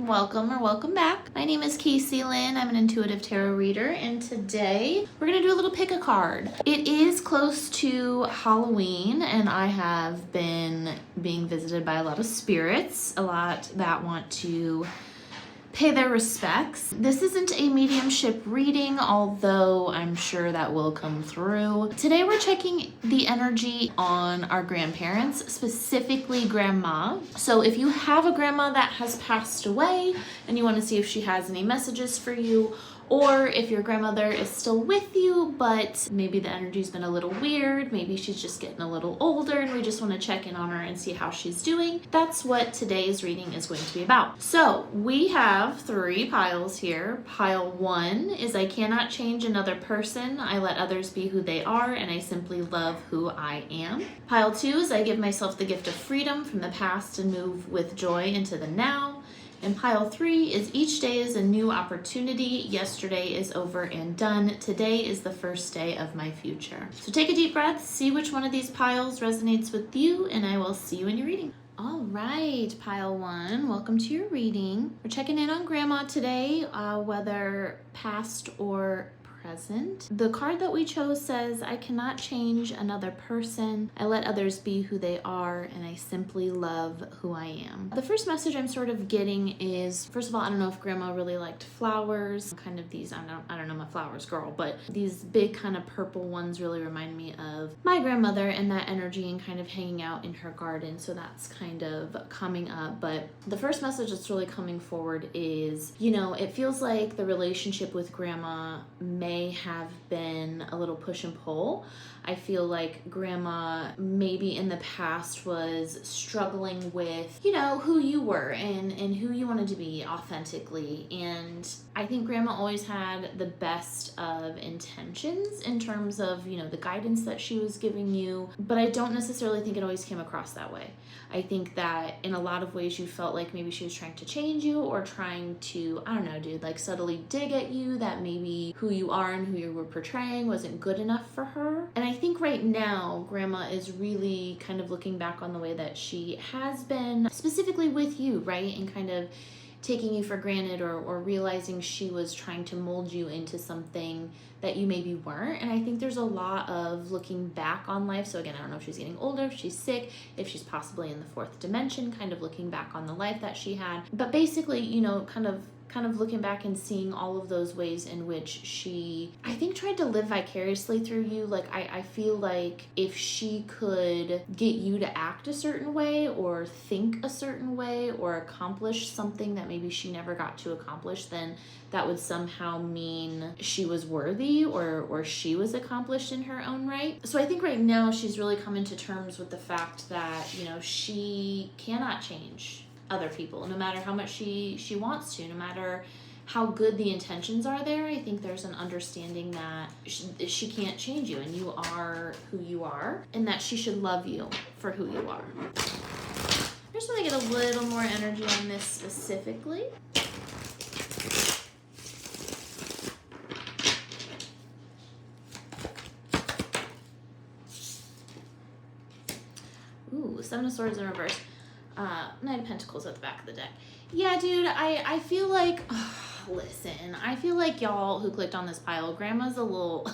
Welcome or welcome back. My name is Casey Lynn. I'm an intuitive tarot reader, and today we're going to do a little pick a card. It is close to Halloween, and I have been being visited by a lot of spirits, a lot that want to pay their respects. This isn't a mediumship reading, although I'm sure that will come through. Today we're checking the energy on our grandparents, specifically grandma. So if you have a grandma that has passed away and you want to see if she has any messages for you, or if your grandmother is still with you, but maybe the energy's been a little weird, maybe she's just getting a little older and we just want to check in on her and see how she's doing, that's what today's reading is going to be about. So we have 3 piles here. Pile 1 is I cannot change another person. I let others be who they are, and I simply love who I am. Pile 2 is I give myself the gift of freedom from the past and move with joy into the now. And pile 3 is each day is a new opportunity. Yesterday is over and done. Today is the first day of my future. So take a deep breath, see which one of these piles resonates with you, and I will see you in your reading. All right, pile 1, welcome to your reading. We're checking in on grandma today, whether past or present. The card that we chose says, I cannot change another person. I let others be who they are, and I simply love who I am. The first message I'm sort of getting is, first of all, I don't know if grandma really liked flowers. Kind of these, I don't know, I'm a flowers girl, but these big kind of purple ones really remind me of my grandmother and that energy and kind of hanging out in her garden. So that's kind of coming up. But the first message that's really coming forward is, it feels like the relationship with grandma may have been a little push and pull. I feel like grandma maybe in the past was struggling with, who you were and who you wanted to be authentically. And I think grandma always had the best of intentions in terms of, the guidance that she was giving you. But I don't necessarily think it always came across that way. I think that in a lot of ways you felt like maybe she was trying to change you or trying to, subtly dig at you, that maybe who you are and who you were portraying wasn't good enough for her. And I think right now grandma is really kind of looking back on the way that she has been specifically with you, right? And kind of taking you for granted or realizing she was trying to mold you into something that you maybe weren't. And I think there's a lot of looking back on life. So again, I don't know if she's getting older, if she's sick, if she's possibly in the 4th dimension, kind of looking back on the life that she had. But basically, kind of looking back and seeing all of those ways in which she, I think, tried to live vicariously through you. Like, I feel like if she could get you to act a certain way or think a certain way or accomplish something that maybe she never got to accomplish, then that would somehow mean she was worthy or she was accomplished in her own right. So I think right now she's really coming to terms with the fact that, she cannot change other people, no matter how much she wants to, no matter how good the intentions are there. I think there's an understanding that she can't change you and you are who you are, and that she should love you for who you are. I just want to get a little more energy on this specifically. Ooh, 7 of Swords in reverse. Knight of Pentacles at the back of the deck. Yeah, dude, I feel like, listen, I feel like y'all who clicked on this pile, grandma's a little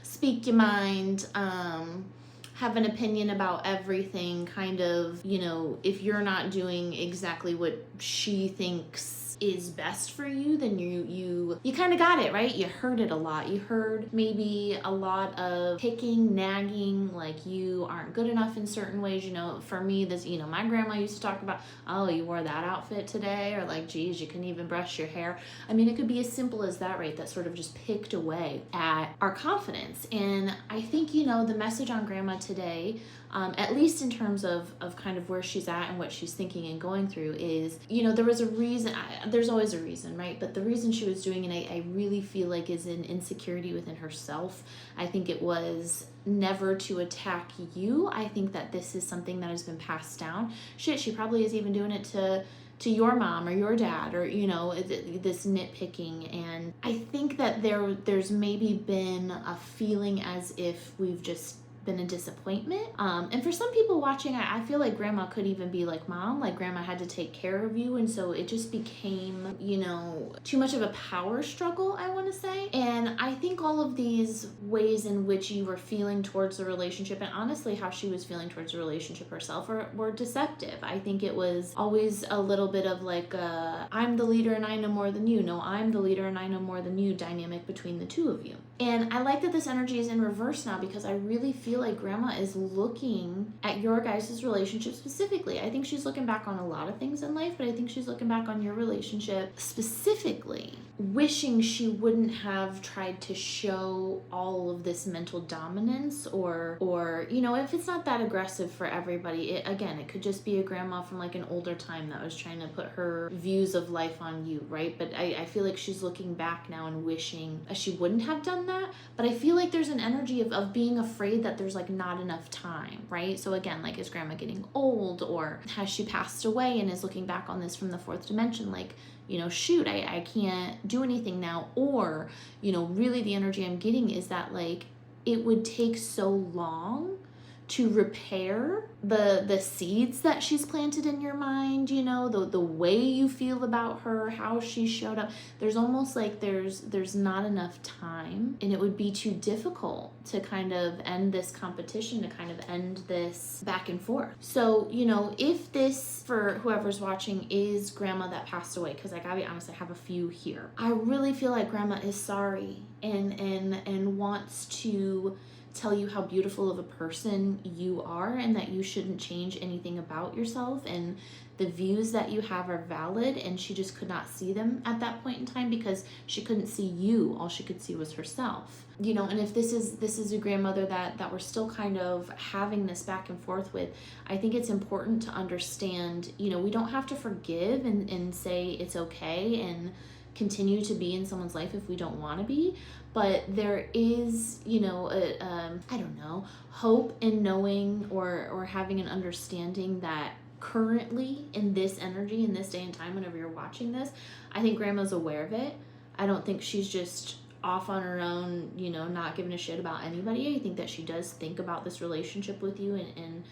speak your mind, have an opinion about everything, kind of, if you're not doing exactly what she thinks is best for you, then you kind of got it, right? You heard it a lot. You heard maybe a lot of picking, nagging, like you aren't good enough in certain ways. For me, this, my grandma used to talk about, oh, you wore that outfit today, or like, geez, you couldn't even brush your hair. I mean, it could be as simple as that, right? That sort of just picked away at our confidence. And I think, the message on grandma today, at least in terms of kind of where she's at and what she's thinking and going through, is, there was a reason. There's always a reason, right? But the reason she was doing it, I really feel like, is an insecurity within herself. I think it was never to attack you. I think that this is something that has been passed down. Shit, she probably is even doing it to your mom or your dad, or this nitpicking. And I think that there's maybe been a feeling as if we've just been a disappointment. And for some people watching, I feel like grandma could even be like mom, like grandma had to take care of you. And so it just became, you know, too much of a power struggle, I want to say. And I think all of these ways in which you were feeling towards the relationship, and honestly how she was feeling towards the relationship herself, were deceptive. I think it was always a little bit of like I'm the leader and I know more than you. No, I'm the leader and I know more than you dynamic between the two of you. And I like that this energy is in reverse now, because I really feel like grandma is looking at your guys' relationship specifically. I think she's looking back on a lot of things in life, but I think she's looking back on your relationship specifically, wishing she wouldn't have tried to show all of this mental dominance, or you know, if it's not that aggressive for everybody, it could just be a grandma from like an older time that was trying to put her views of life on you, right? But I feel like she's looking back now and wishing she wouldn't have done that. But I feel like there's an energy of being afraid that there's like not enough time, right? So again, like, is grandma getting old, or has she passed away and is looking back on this from the fourth dimension like, you know, shoot, I can't do anything now? Or, you know, really the energy I'm getting is that like it would take so long to repair the seeds that she's planted in your mind, you know, the way you feel about her, how she showed up. There's almost like there's not enough time, and it would be too difficult to kind of end this competition, to kind of end this back and forth. So, you know, if this, for whoever's watching, is grandma that passed away, because I gotta be honest, I have a few here, I really feel like grandma is sorry and wants to tell you how beautiful of a person you are, and that you shouldn't change anything about yourself, and the views that you have are valid, and she just could not see them at that point in time because she couldn't see you. All she could see was herself, you know. And if this is a grandmother that we're still kind of having this back and forth with, I think it's important to understand, you know, we don't have to forgive and say it's okay and continue to be in someone's life if we don't want to be, but there is, you know, I don't know, hope in knowing or having an understanding that currently in this energy, in this day and time, whenever you're watching this, I think grandma's aware of it. I don't think she's just off on her own, you know, not giving a shit about anybody. I think that she does think about this relationship with you and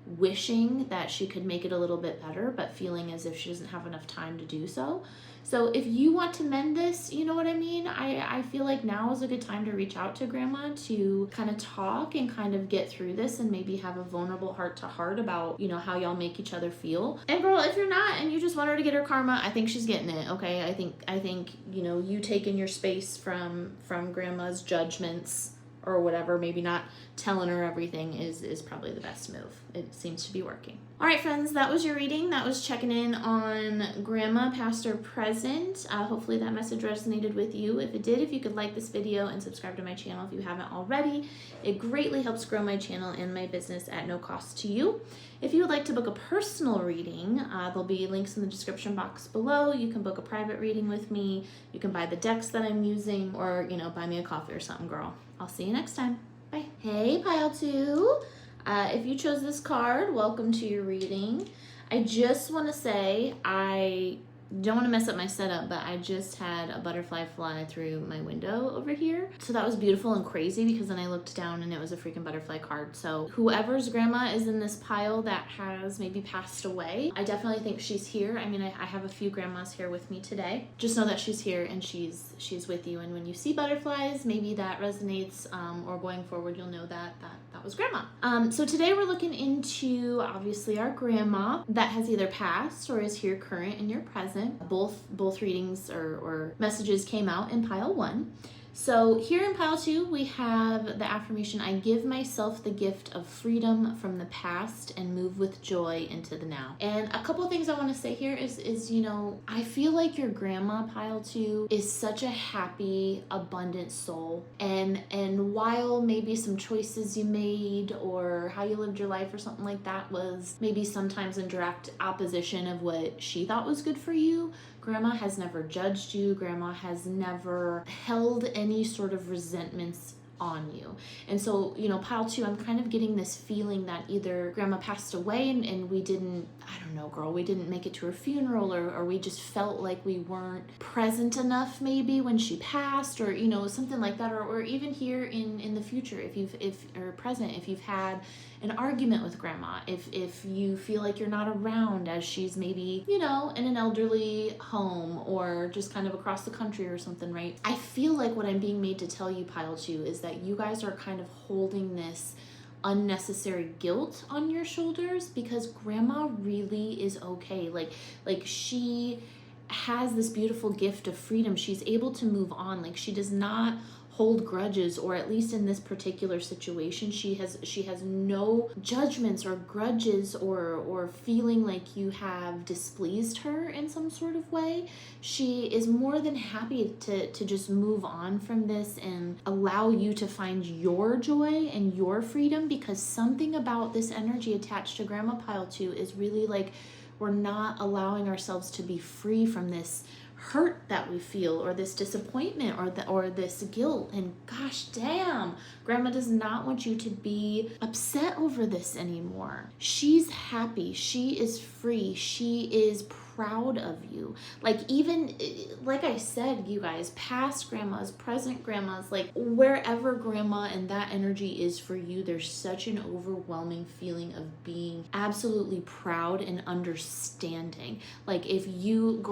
wishing that she could make it a little bit better, but feeling as if she doesn't have enough time to do so. So if you want to mend this, you know what I mean? I feel like now is a good time to reach out to grandma to kind of talk and kind of get through this, and maybe have a vulnerable heart to heart about, you know, how y'all make each other feel. And girl, if you're not and you just want her to get her karma, I think she's getting it, okay? I think, you know, you taking your space from grandma's judgments or whatever, maybe not telling her everything is probably the best move. It seems to be working. All right, friends, that was your reading. That was checking in on grandma, past or present. Hopefully that message resonated with you. If it did, if you could like this video and subscribe to my channel if you haven't already, it greatly helps grow my channel and my business at no cost to you. If you would like to book a personal reading, there'll be links in the description box below. You can book a private reading with me. You can buy the decks that I'm using, or, you know, buy me a coffee or something, girl. I'll see you next time. Bye. Hey, Pile 2. If you chose this card, welcome to your reading. I just want to say, I don't want to mess up my setup, but I just had a butterfly fly through my window over here. So that was beautiful and crazy, because then I looked down and it was a freaking butterfly card. So whoever's grandma is in this pile that has maybe passed away, I definitely think she's here. I mean, I have a few grandmas here with me today. Just know that she's here and she's with you. And when you see butterflies, maybe that resonates, or going forward, you'll know that was grandma. So today we're looking into, obviously, our grandma that has either passed or is here current in your present. Both readings or messages came out in pile 1. So here in pile 2, we have the affirmation, I give myself the gift of freedom from the past and move with joy into the now. And a couple of things I want to say here is, you know, I feel like your grandma, pile 2, is such a happy, abundant soul. And while maybe some choices you made or how you lived your life or something like that was maybe sometimes in direct opposition of what she thought was good for you, grandma has never judged you. Grandma has never held any sort of resentments on you. And so, you know, pile 2, I'm kind of getting this feeling that either grandma passed away and we didn't, I don't know, girl, we didn't make it to her funeral, or we just felt like we weren't present enough maybe when she passed, or, you know, something like that. Or even here in the future, if you've had an argument with grandma, if you feel like you're not around as she's maybe, you know, in an elderly home or just kind of across the country or something, right? I feel like what I'm being made to tell you, pile 2, is that you guys are kind of holding this unnecessary guilt on your shoulders because grandma really is okay. Like she has this beautiful gift of freedom. She's able to move on. Like she does not hold grudges, or at least in this particular situation, she has no judgments or grudges or feeling like you have displeased her in some sort of way. She is more than happy to just move on from this and allow you to find your joy and your freedom, because something about this energy attached to grandma pile 2 is really like we're not allowing ourselves to be free from this hurt that we feel, or this disappointment, or this guilt. And gosh damn, grandma does not want you to be upset over this anymore. She's happy, she is free, she is proud of you. Like, even like I said, you guys, past grandmas, present grandmas, like wherever grandma and that energy is for you, there's such an overwhelming feeling of being absolutely proud and understanding. Like if you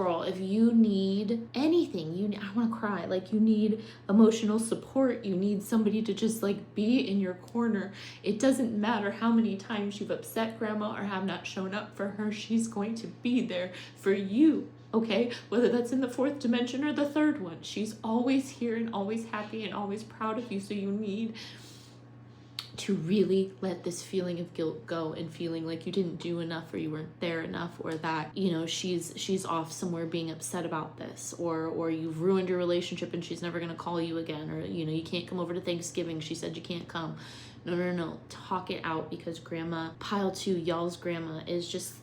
need anything, I want to cry, like you need emotional support, you need somebody to just like be in your corner. It doesn't matter how many times you've upset grandma or have not shown up for her, she's going to be there for you, okay? Whether that's in the 4th dimension or the 3rd one, she's always here and always happy and always proud of you. So you need to really let this feeling of guilt go, and feeling like you didn't do enough, or you weren't there enough, or that, you know, she's off somewhere being upset about this, or you've ruined your relationship and she's never going to call you again, or, you know, you can't come over to Thanksgiving, she said you can't come. No. Talk it out, because grandma pile 2, y'all's grandma is just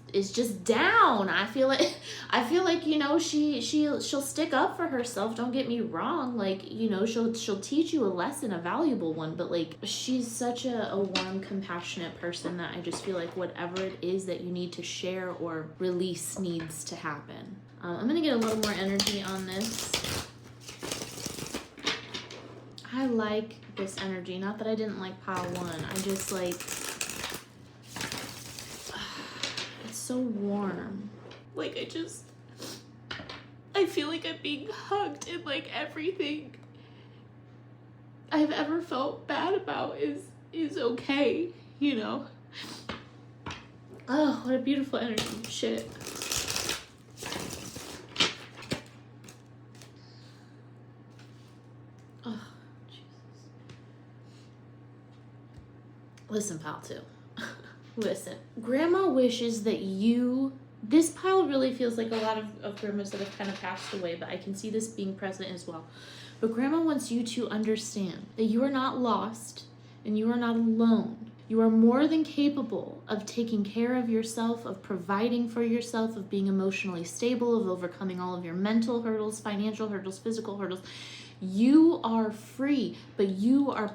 down. I feel like, you know, she'll stick up for herself. Don't get me wrong. Like, you know, she'll teach you a lesson, a valuable one, but like she's such a warm, compassionate person that I just feel like whatever it is that you need to share or release needs to happen. I'm gonna get a little more energy on this. I like this energy. Not that I didn't like pile 1. I just like, it's so warm. Like I feel like I'm being hugged, and like everything I've ever felt bad about is okay, you know? Oh, what a beautiful energy. Shit. Listen, pile 2. Listen. Grandma wishes that this pile really feels like a lot of grandmas that have kind of passed away, but I can see this being present as well. But grandma wants you to understand that you are not lost and you are not alone. You are more than capable of taking care of yourself, of providing for yourself, of being emotionally stable, of overcoming all of your mental hurdles, financial hurdles, physical hurdles. You are free, but you are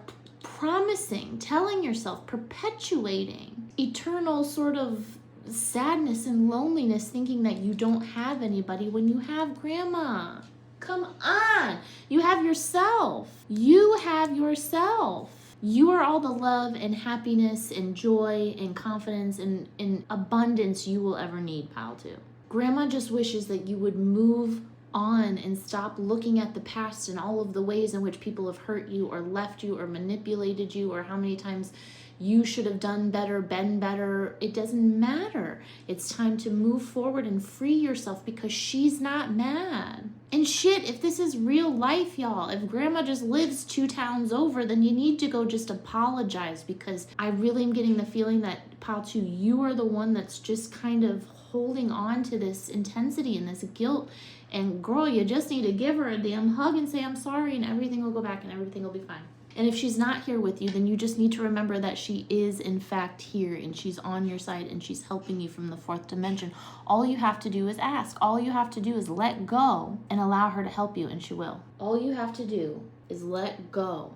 telling yourself, perpetuating eternal sort of sadness and loneliness, thinking that you don't have anybody when you have grandma. Come on. You have yourself. You have yourself. You are all the love and happiness and joy and confidence and abundance you will ever need, pile 2. Grandma just wishes that you would move on and stop looking at the past and all of the ways in which people have hurt you or left you or manipulated you, or how many times you should have done better, been better. It doesn't matter. It's time to move forward and free yourself, because she's not mad. And shit, if this is real life, y'all, if grandma just lives 2 towns over, then you need to go just apologize, because I really am getting the feeling that, pile 2, you are the one that's just kind of holding on to this intensity and this guilt. And girl, you just need to give her a damn hug and say, I'm sorry, and everything will go back and everything will be fine. And if she's not here with you, then you just need to remember that she is in fact here, and she's on your side, and she's helping you from the 4th dimension. All you have to do is ask. All you have to do is let go and allow her to help you, and she will. All you have to do is let go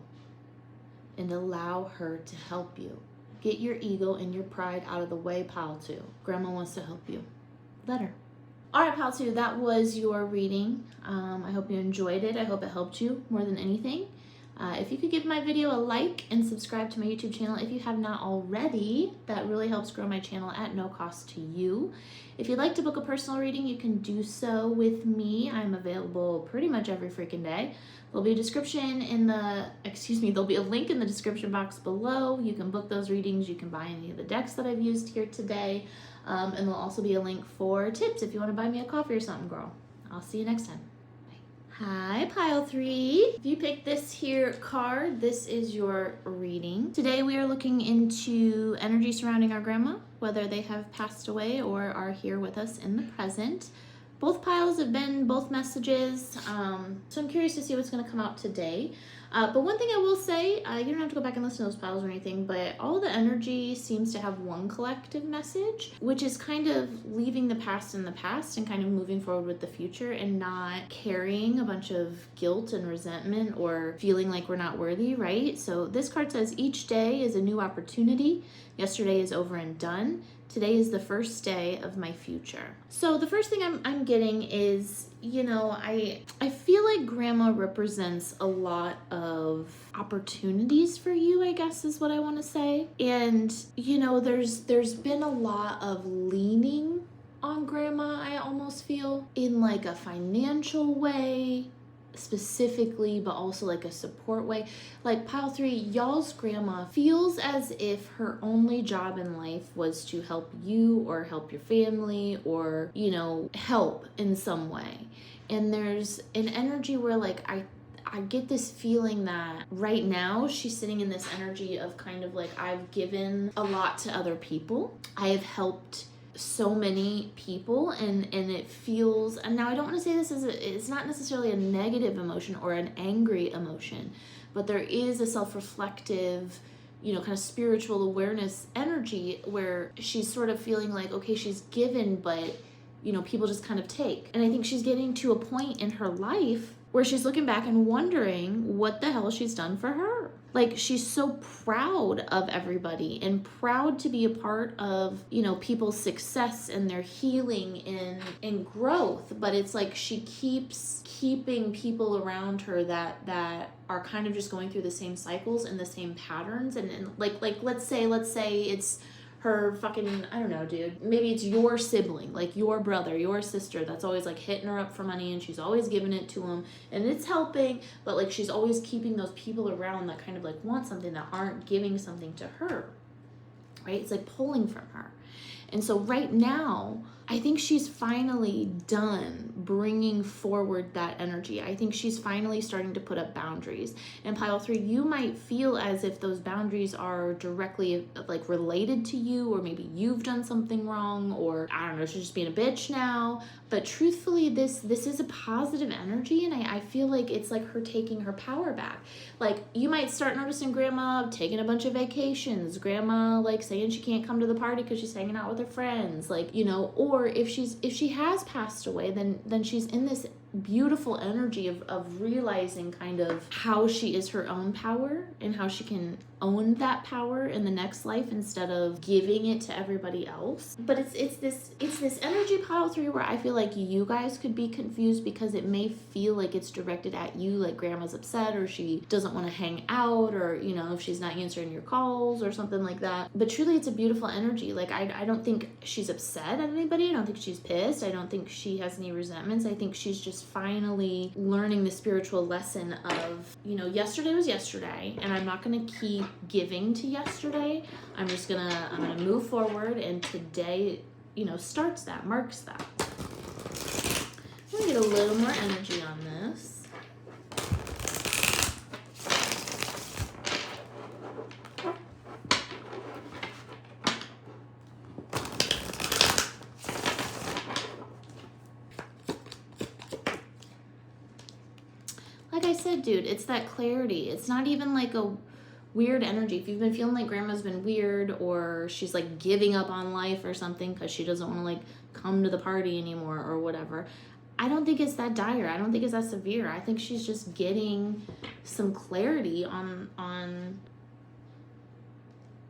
and allow her to help you. Get your ego and your pride out of the way, pile 2. Grandma wants to help you. Let her. All right, pile 2, that was your reading. I hope you enjoyed it. I hope it helped you more than anything. If you could give my video a like and subscribe to my YouTube channel if you have not already, that really helps grow my channel at no cost to you. If you'd like to book a personal reading, you can do so with me. I'm available pretty much every freaking day. There'll be a there'll be a link in the description box below. You can book those readings. You can buy any of the decks that I've used here today. And there'll also be a link for tips if you want to buy me a coffee or something, girl. I'll see you next time. Hi, pile 3. If you picked this here card, this is your reading. Today we are looking into energy surrounding our grandma, whether they have passed away or are here with us in the present. Both piles have been both messages, so I'm curious to see what's going to come out today. But one thing I will say, you don't have to go back and listen to those piles or anything, but all the energy seems to have one collective message, which is kind of leaving the past in the past and kind of moving forward with the future and not carrying a bunch of guilt and resentment or feeling like we're not worthy, right? So this card says each day is a new opportunity. Yesterday is over and done. Today is the first day of my future. So the first thing I'm getting is, you know, I feel like grandma represents a lot of opportunities for you, I guess is what I want to say. And, you know, there's been a lot of leaning on grandma, I almost feel, in like a financial way, specifically, but also like a support way. Like pile 3, y'all's grandma feels as if her only job in life was to help you or help your family or, you know, help in some way. And there's an energy where like I get this feeling that right now she's sitting in this energy of kind of like, I've given a lot to other people. I have helped so many people and it feels, and now I don't want to say this as it's not necessarily a negative emotion or an angry emotion, but there is a self-reflective, you know, kind of spiritual awareness energy where she's sort of feeling like, okay, she's given, but, you know, people just kind of take. And I think she's getting to a point in her life where she's looking back and wondering what the hell she's done for her. Like, she's so proud of everybody and proud to be a part of, you know, people's success and their healing and growth. But it's like she keeps keeping people around her that are kind of just going through the same cycles and the same patterns. And like let's say it's her fucking, I don't know, dude, maybe it's your sibling, like your brother, your sister, that's always like hitting her up for money and she's always giving it to him and it's helping, but like she's always keeping those people around that kind of like want something that aren't giving something to her, right? It's like pulling from her. And so right now, I think she's finally done bringing forward that energy. I think she's finally starting to put up boundaries. And pile 3, you might feel as if those boundaries are directly like related to you, or maybe you've done something wrong, or I don't know, she's just being a bitch now. But truthfully, this is a positive energy, and I feel like it's like her taking her power back. Like, you might start noticing grandma taking a bunch of vacations, grandma like saying she can't come to the party because she's hanging out with her friends, like, you know, or if she has passed away, then she's in this beautiful energy of realizing kind of how she is her own power and how she can own that power in the next life instead of giving it to everybody else. But it's this energy, pile 3, where I feel like you guys could be confused because it may feel like it's directed at you, like grandma's upset or she doesn't want to hang out, or, you know, if she's not answering your calls or something like that. But truly, it's a beautiful energy. Like, I don't think she's upset at anybody. I don't think she's pissed. I don't think she has any resentments. I think she's just finally learning the spiritual lesson of, you know, yesterday was yesterday, and I'm not going to keep giving to yesterday. I'm gonna move forward, and today, you know, marks that. I'm gonna get a little more energy on this. Like I said, dude, it's that clarity. It's not even like a weird energy. If you've been feeling like grandma's been weird, or she's like giving up on life or something because she doesn't want to like come to the party anymore or whatever, I don't think it's that dire. I don't think it's that severe. I think she's just getting some clarity on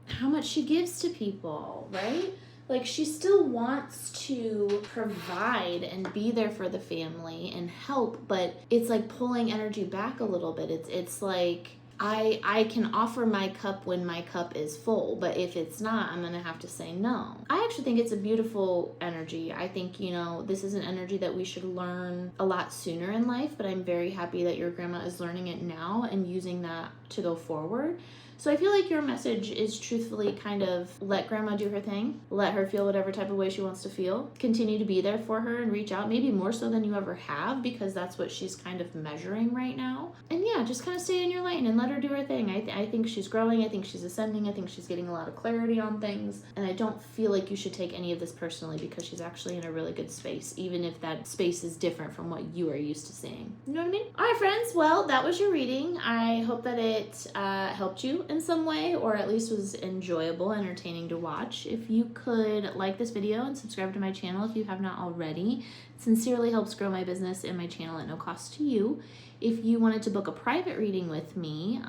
how much she gives to people, right? Like, she still wants to provide and be there for the family and help, but it's like pulling energy back a little bit. It's like, I can offer my cup when my cup is full, but if it's not, I'm gonna have to say no. I actually think it's a beautiful energy. I think, you know, this is an energy that we should learn a lot sooner in life, but I'm very happy that your grandma is learning it now and using that to go forward. So I feel like your message is truthfully kind of let grandma do her thing, let her feel whatever type of way she wants to feel, continue to be there for her and reach out, maybe more so than you ever have, because that's what she's kind of measuring right now. And yeah, just kind of stay in your lane and let her do her thing. I think she's growing, I think she's ascending, I think she's getting a lot of clarity on things, and I don't feel like you should take any of this personally because she's actually in a really good space, even if that space is different from what you are used to seeing. You know what I mean? All right, friends, well, that was your reading. I hope that it helped you in some way, or at least was enjoyable, entertaining to watch. If you could like this video and subscribe to my channel if you have not already, it sincerely helps grow my business and my channel at no cost to you. If you wanted to book a private reading with me,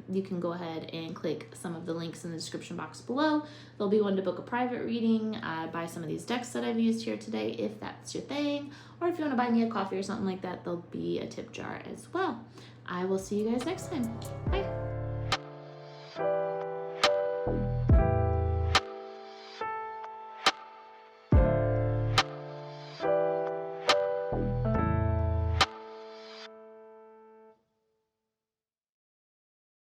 you can go ahead and click some of the links in the description box below. There'll be one to book a private reading, buy some of these decks that I've used here today if that's your thing, or if you want to buy me a coffee or something like that, there'll be a tip jar as well. I will see you guys next time. Bye.